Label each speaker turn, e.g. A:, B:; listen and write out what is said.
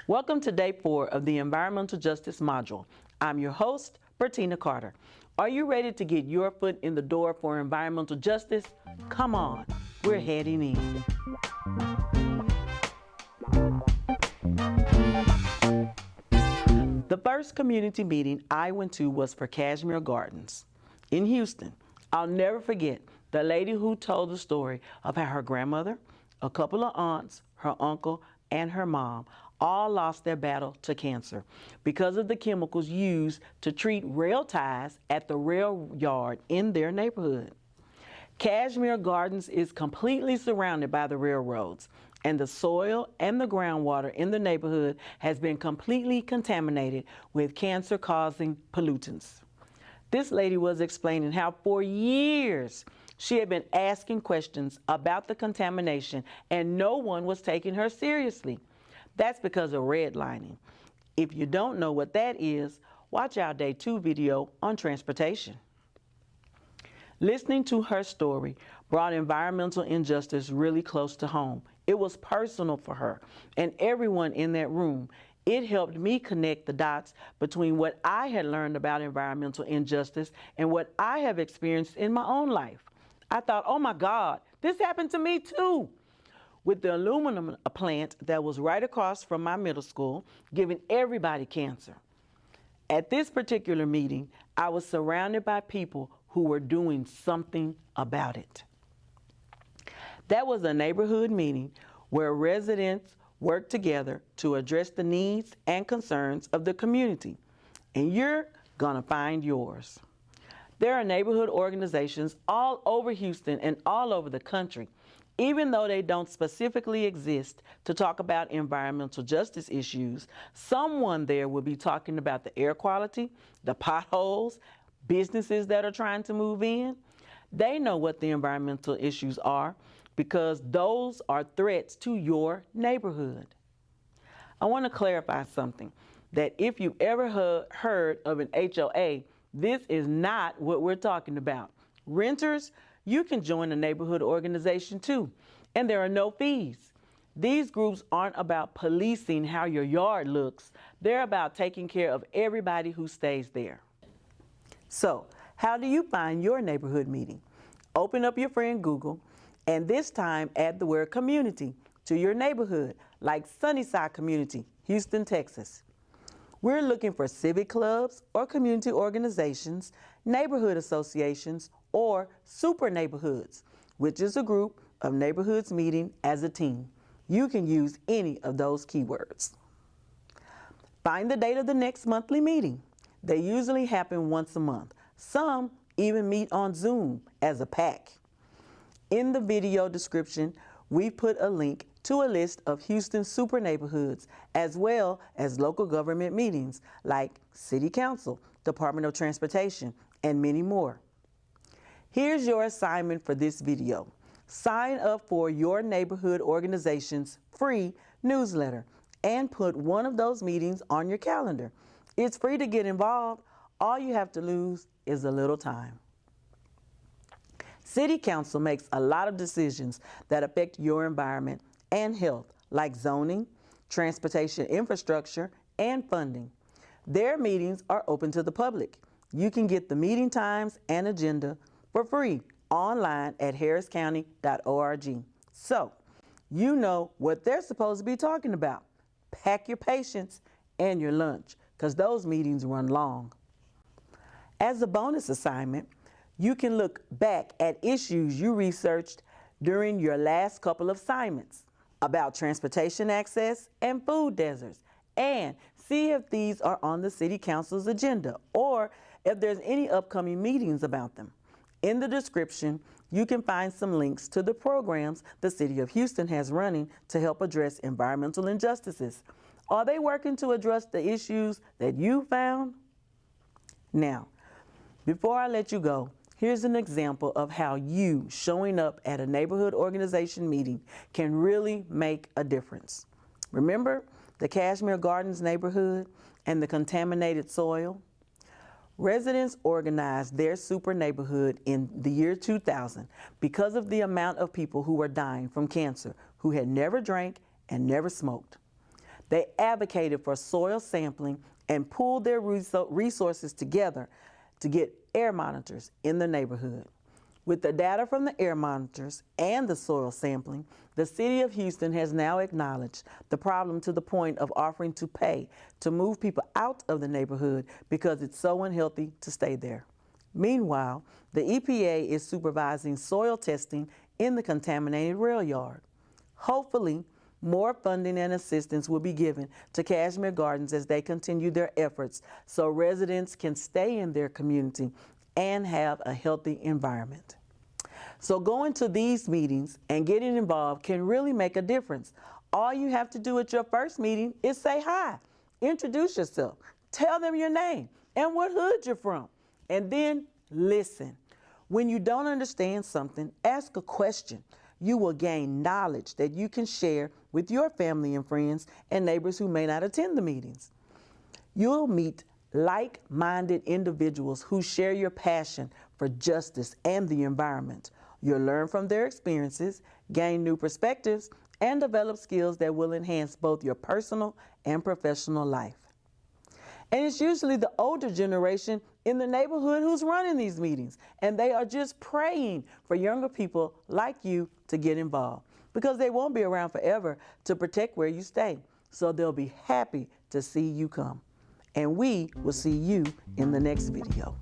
A: Welcome to day 4 of the Environmental Justice module. I'm your host, Bertina Carter. Are you ready to get your foot in the door for environmental justice? Come on, we're heading in. The first community meeting I went to was for Cashmere Gardens in Houston. I'll never forget the lady who told the story of how her grandmother, a couple of aunts, her uncle, and her mom all lost their battle to cancer because of the chemicals used to treat rail ties at the rail yard in their neighborhood. Cashmere Gardens is completely surrounded by the railroads, and the soil and the groundwater in the neighborhood has been completely contaminated with cancer-causing pollutants. This lady was explaining how for years she had been asking questions about the contamination and no one was taking her seriously. That's because of redlining. If you don't know what that is, watch our Day 2 video on transportation. Listening to her story brought environmental injustice really close to home. It was personal for her and everyone in that room. It helped me connect the dots between what I had learned about environmental injustice and what I have experienced in my own life. I thought, oh my God, this happened to me too. With the aluminum plant that was right across from my middle school, giving everybody cancer. At this particular meeting, I was surrounded by people who were doing something about it. That was a neighborhood meeting where residents worked together to address the needs and concerns of the community, and you're gonna find yours. There are neighborhood organizations all over Houston and all over the country. Even though they don't specifically exist to talk about environmental justice issues, someone there will be talking about the air quality, the potholes, businesses that are trying to move in. They know what the environmental issues are because those are threats to your neighborhood. I want to clarify something, that if you've ever heard of an HOA, this is not what we're talking about. Renters, you can join a neighborhood organization too, and there are no fees. These groups aren't about policing how your yard looks. They're about taking care of everybody who stays there. So, how do you find your neighborhood meeting? Open up your friend Google, and this time add the word community to your neighborhood, like Sunnyside Community, Houston, Texas. We're looking for civic clubs or community organizations, neighborhood associations, or super neighborhoods, which is a group of neighborhoods meeting as a team. You can use any of those keywords. Find the date of the next monthly meeting. They usually happen once a month. Some even meet on Zoom as a pack. In the video description, we put a link to a list of Houston super neighborhoods, as well as local government meetings like City Council, Department of Transportation, and many more. Here's your assignment for this video. Sign up for your neighborhood organization's free newsletter and put one of those meetings on your calendar. It's free to get involved. All you have to lose is a little time. City Council makes a lot of decisions that affect your environment and health, like zoning, transportation infrastructure, and funding. Their meetings are open to the public. You can get the meeting times and agenda for free online at harriscounty.org. So, you know what they're supposed to be talking about. Pack your patience and your lunch, because those meetings run long. As a bonus assignment, you can look back at issues you researched during your last couple of assignments about transportation access and food deserts, and see if these are on the City Council's agenda or if there's any upcoming meetings about them. In the description, you can find some links to the programs the City of Houston has running to help address environmental injustices. Are they working to address the issues that you found? Now, before I let you go, here's an example of how you showing up at a neighborhood organization meeting can really make a difference. Remember the Cashmere Gardens neighborhood and the contaminated soil? Residents organized their super neighborhood in the year 2000 because of the amount of people who were dying from cancer who had never drank and never smoked. They advocated for soil sampling and pooled their resources together to get air monitors in the neighborhood. With the data from the air monitors and the soil sampling, the City of Houston has now acknowledged the problem to the point of offering to pay to move people out of the neighborhood because it's so unhealthy to stay there. Meanwhile, the EPA is supervising soil testing in the contaminated rail yard. Hopefully, more funding and assistance will be given to Cashmere Gardens as they continue their efforts so residents can stay in their community and have a healthy environment. So going to these meetings and getting involved can really make a difference. All you have to do at your first meeting is say hi, introduce yourself, tell them your name and what hood you're from, and then listen. When you don't understand something, ask a question. You will gain knowledge that you can share with your family and friends and neighbors who may not attend the meetings. You'll meet like-minded individuals who share your passion for justice and the environment. You'll learn from their experiences, gain new perspectives, and develop skills that will enhance both your personal and professional life. And it's usually the older generation in the neighborhood who's running these meetings, and they are just praying for younger people like you to get involved because they won't be around forever to protect where you stay. So they'll be happy to see you come. And we will see you in the next video.